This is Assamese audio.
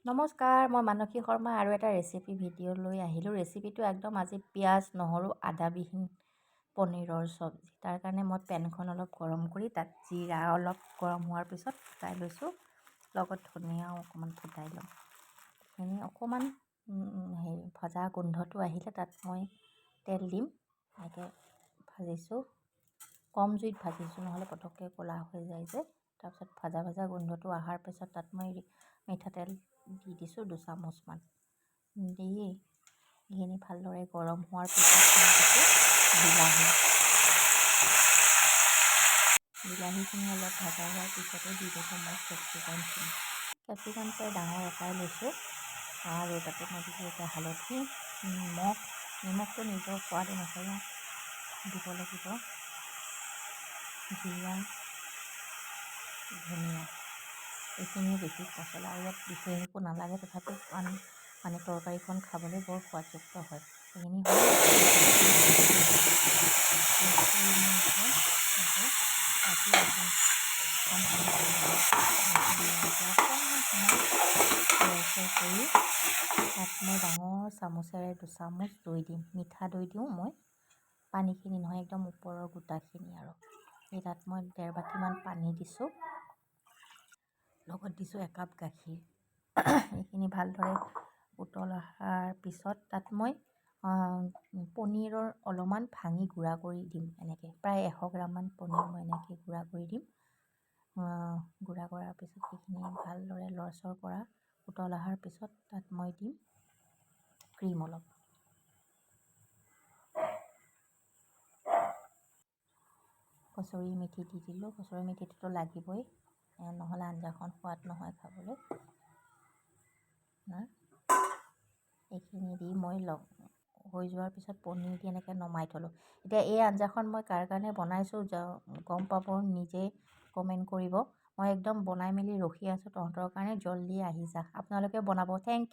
নমস্কাৰ, মই মানসী শৰ্মা আৰু এটা ৰেচিপি ভিডিঅ' লৈ আহিলোঁ। ৰেচিপিটো একদম আজি পিঁয়াজ, নহৰু, আদাবিহীন পনীৰৰ চব্জি। তাৰ কাৰণে মই পেনখন অলপ গৰম কৰি তাত জিৰা অলপ গৰম হোৱাৰ পিছত ফুটাই লৈছোঁ। লগত ধনিয়াও অকণমান ফুটাই লওঁ। সেইখিনি অকণমান ভজা গোন্ধটো আহিলে তাত মই তেল দিম। এনেকৈ ভাজিছোঁ, কম জুইত ভাজিছোঁ, নহ'লে পটককৈ ক'লা হৈ যায় যে। তাৰপিছত ভজা গোন্ধটো অহাৰ পিছত তাত মই মিঠাতেল দি দিছোঁ 2 চামুচমান। দি এইখিনি ভালদৰে গৰম হোৱাৰ পিছত বিলাহীখিনি অলপ ভাজা হোৱাৰ পিছতে দি দিছোঁ মই কেপচিকামখিনি। কেপচিকাম প্ৰায় ডাঙৰ এটাই লৈছোঁ আৰু তাতে মই দিছোঁ এতিয়া হালধি, নিমখটো নিজৰ সোৱাদ অনুসৰি দিব লাগিব। জিৰা, ধনিয়া এইখিনিয়ে বেছি মছলা, আৰু ইয়াত বিশেষ একো নালাগে, তথাপিও মানে তৰকাৰীখন খাবলৈ বৰ সোৱাদযুক্ত হয়। সেইখিনি কৰি তাত মই ডাঙৰ চামুচেৰে 2 চামুচ দৈ দিম। মিঠা দৈ দিওঁ মই, পানীখিনি নহয়, একদম ওপৰৰ গোটাখিনি আৰু। এই তাত মই 1.5 বাতিমান পানী দিছোঁ, লগত দিছোঁ 1 কাপ গাখীৰ। এইখিনি ভালদৰে উতল অহাৰ পিছত তাত মই পনীৰৰ অলপমান ভাঙি গুড়া কৰি দিম। এনেকৈ প্ৰায় 100 গ্ৰামমান পনীৰ মই এনেকৈ গুড়া কৰি দিম। গুড়া কৰাৰ পিছত সেইখিনি ভালদৰে লৰচৰ কৰা উতল অহাৰ পিছত তাত মই দিম ক্ৰীম অলপ। কচুৰি মেথি দি দিলোঁ। কচুৰি মেথিটোতো লাগিবই, নহ'লে আঞ্জাখন সোৱাদ নহয় খাবলৈ। এইখিনি দি মই হৈ যোৱাৰ পিছত পনীৰ দি এনেকৈ নমাই থ'লোঁ। এতিয়া এই আঞ্জাখন মই কাৰ কাৰণে বনাইছোঁ গম পাব, নিজে কমেণ্ট কৰিব। মই একদম বনাই মেলি ৰখি আছোঁ তহঁতৰ কাৰণে, জল্দি আহি যা, আপোনালোকে বনাব। Thank U.